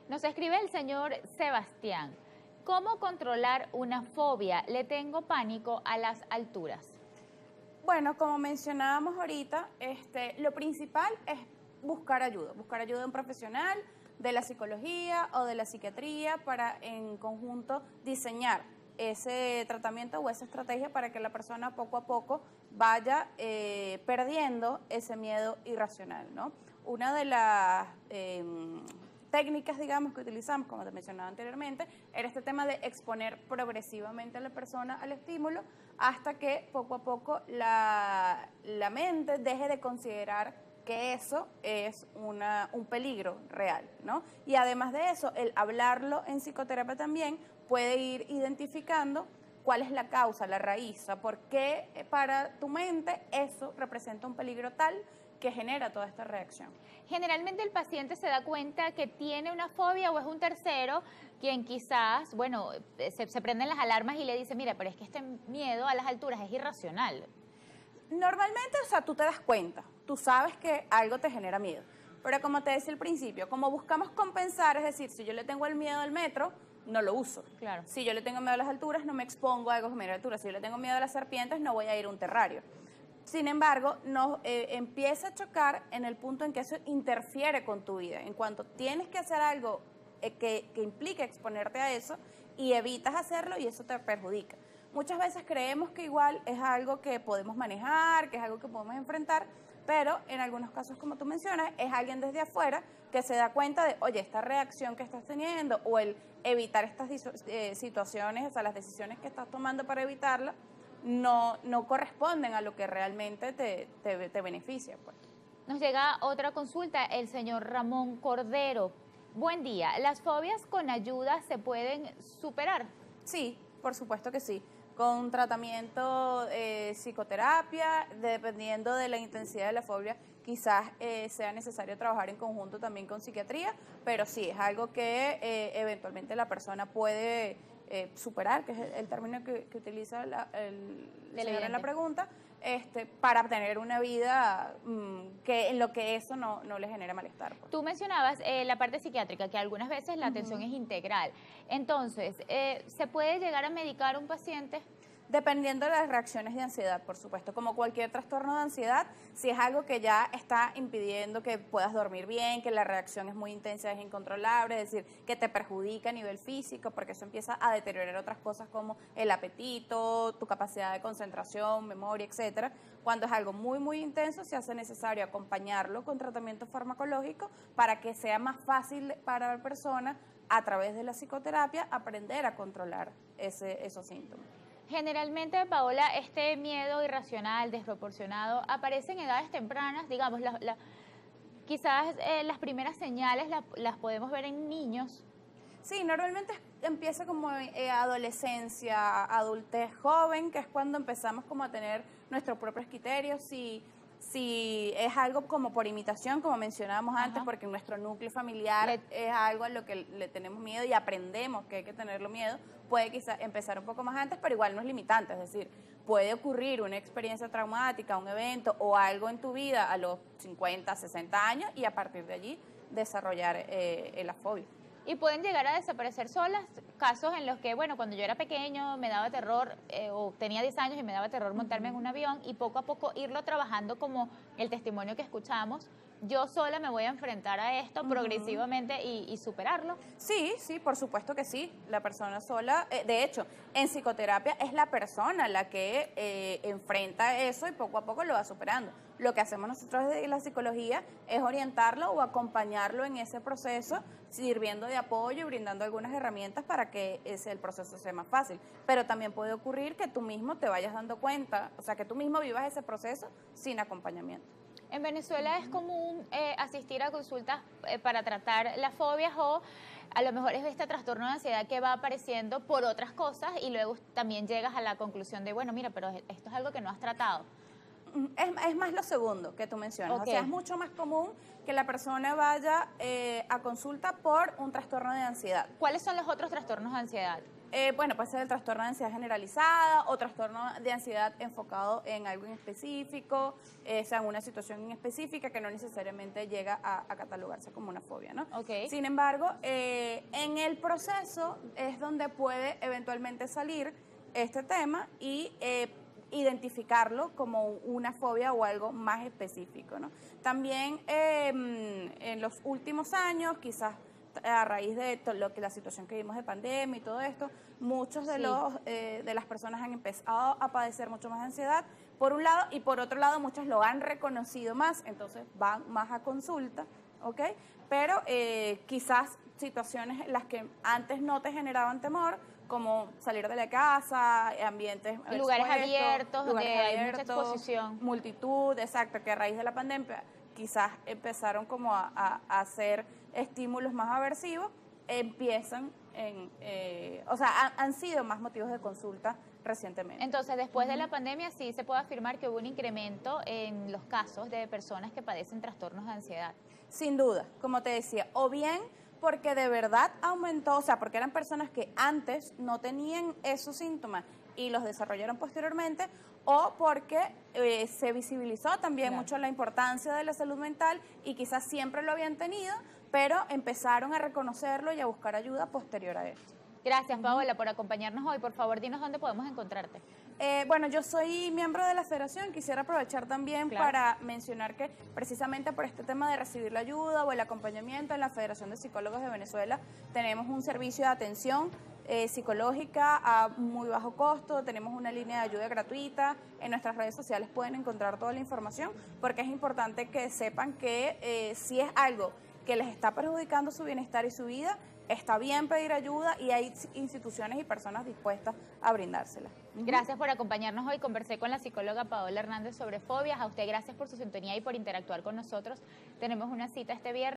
Nos escribe el señor Sebastián. ¿Cómo controlar una fobia? Le tengo pánico a las alturas. Bueno, como mencionábamos ahorita, lo principal es buscar ayuda de un profesional de la psicología o de la psiquiatría para en conjunto diseñar ese tratamiento o esa estrategia para que la persona poco a poco vaya perdiendo ese miedo irracional, ¿no? Una de las técnicas, digamos, que utilizamos, como te mencionaba anteriormente, era este tema de exponer progresivamente a la persona al estímulo hasta que poco a poco la mente deje de considerar que eso es un peligro real, ¿no? Y además de eso, el hablarlo en psicoterapia también puede ir identificando cuál es la causa, la raíz, o sea, por qué para tu mente eso representa un peligro tal que genera toda esta reacción. Generalmente el paciente se da cuenta que tiene una fobia o es un tercero quien quizás, bueno, se prenden las alarmas y le dice, mira, pero es que este miedo a las alturas es irracional. Normalmente, o sea, tú te das cuenta, tú sabes que algo te genera miedo, pero como te decía al principio, como buscamos compensar, es decir, si yo le tengo el miedo al metro, no lo uso. Claro. Si yo le tengo miedo a las alturas, no me expongo a algo que me genera alturas. Si yo le tengo miedo a las serpientes, no voy a ir a un terrario. Sin embargo, nos empieza a chocar en el punto en que eso interfiere con tu vida. En cuanto tienes que hacer algo que implique exponerte a eso y evitas hacerlo y eso te perjudica. Muchas veces creemos que igual es algo que podemos manejar, que es algo que podemos enfrentar, pero en algunos casos, como tú mencionas, es alguien desde afuera que se da cuenta de, oye, esta reacción que estás teniendo o el evitar estas situaciones, o sea, las decisiones que estás tomando para evitarla, no corresponden a lo que realmente te beneficia, pues. Nos llega otra consulta, el señor Ramón Cordero. Buen día, ¿las fobias con ayuda se pueden superar? Sí, por supuesto que sí. Con tratamiento, psicoterapia, dependiendo de la intensidad de la fobia, quizás sea necesario trabajar en conjunto también con psiquiatría, pero sí, es algo que eventualmente la persona puede superar, que es el término que utiliza el señor en la pregunta, para tener una vida que en lo que eso no le genere malestar. Pues. Tú mencionabas la parte psiquiátrica, que algunas veces la atención es integral. Entonces, ¿se puede llegar a medicar a un paciente? Dependiendo de las reacciones de ansiedad, por supuesto. Como cualquier trastorno de ansiedad, si es algo que ya está impidiendo que puedas dormir bien, que la reacción es muy intensa, es incontrolable, es decir, que te perjudica a nivel físico, porque eso empieza a deteriorar otras cosas como el apetito, tu capacidad de concentración, memoria, etcétera. Cuando es algo muy, muy intenso, se hace necesario acompañarlo con tratamiento farmacológico para que sea más fácil para la persona, a través de la psicoterapia, aprender a controlar esos síntomas. Generalmente, Paola, este miedo irracional, desproporcionado, aparece en edades tempranas, digamos, quizás las primeras señales las podemos ver en niños. Sí, normalmente empieza como adolescencia, adultez joven, que es cuando empezamos como a tener nuestros propios criterios, si es algo como por imitación, como mencionábamos antes, porque nuestro núcleo familiar es algo a lo que le tenemos miedo y aprendemos que hay que tenerlo miedo, puede quizás empezar un poco más antes, pero igual no es limitante, es decir, puede ocurrir una experiencia traumática, un evento o algo en tu vida a los 50, 60 años y a partir de allí desarrollar la fobia. Y pueden llegar a desaparecer solas, casos en los que, bueno, cuando yo era pequeño me daba terror, o tenía 10 años y me daba terror montarme en un avión y poco a poco irlo trabajando como el testimonio que escuchamos, yo sola me voy a enfrentar a esto progresivamente y superarlo. Sí, sí, por supuesto que sí, la persona sola, de hecho, en psicoterapia es la persona la que enfrenta eso y poco a poco lo va superando. Lo que hacemos nosotros desde la psicología es orientarlo o acompañarlo en ese proceso, sirviendo de apoyo y brindando algunas herramientas para que el proceso sea más fácil. Pero también puede ocurrir que tú mismo te vayas dando cuenta, o sea, que tú mismo vivas ese proceso sin acompañamiento. En Venezuela es común asistir a consultas para tratar las fobias o a lo mejor es este trastorno de ansiedad que va apareciendo por otras cosas y luego también llegas a la conclusión de, bueno, mira, pero esto es algo que no has tratado. Es más lo segundo que tú mencionas, Okay. O sea, es mucho más común que la persona vaya a consulta por un trastorno de ansiedad. ¿Cuáles son los otros trastornos de ansiedad? Bueno, puede ser el trastorno de ansiedad generalizada o trastorno de ansiedad enfocado en algo en específico, o sea, en una situación en específica que no necesariamente llega a catalogarse como una fobia, ¿no? Ok. Sin embargo, en el proceso es donde puede eventualmente salir este tema y identificarlo como una fobia o algo más específico, ¿no? También en los últimos años, quizás a raíz de lo que la situación que vimos de pandemia y todo esto, muchos de de las personas han empezado a padecer mucho más ansiedad, por un lado, y por otro lado muchos lo han reconocido más, entonces van más a consulta, ¿ok? Pero quizás situaciones en las que antes no te generaban temor, como salir de la casa, ambientes Lugares expuestos, abiertos, donde hay mucha exposición. multitud, exacto, que a raíz de la pandemia quizás empezaron como a hacer estímulos más aversivos, empiezan o sea, han sido más motivos de consulta recientemente. Entonces, después de la pandemia, sí se puede afirmar que hubo un incremento en los casos de personas que padecen trastornos de ansiedad. Sin duda, como te decía, o bien porque de verdad aumentó, o sea, porque eran personas que antes no tenían esos síntomas y los desarrollaron posteriormente, o porque se visibilizó también mucho la importancia de la salud mental y quizás siempre lo habían tenido, pero empezaron a reconocerlo y a buscar ayuda posterior a esto. Gracias, Paola, por acompañarnos hoy. Por favor, dinos dónde podemos encontrarte. Bueno, yo soy miembro de la federación, quisiera aprovechar también para mencionar que precisamente por este tema de recibir la ayuda o el acompañamiento en la Federación de Psicólogos de Venezuela tenemos un servicio de atención psicológica a muy bajo costo, tenemos una línea de ayuda gratuita, en nuestras redes sociales pueden encontrar toda la información porque es importante que sepan que si es algo que les está perjudicando su bienestar y su vida, está bien pedir ayuda y hay instituciones y personas dispuestas a brindársela. Gracias por acompañarnos hoy. Conversé con la psicóloga Paola Hernández sobre fobias. A usted gracias por su sintonía y por interactuar con nosotros. Tenemos una cita este viernes.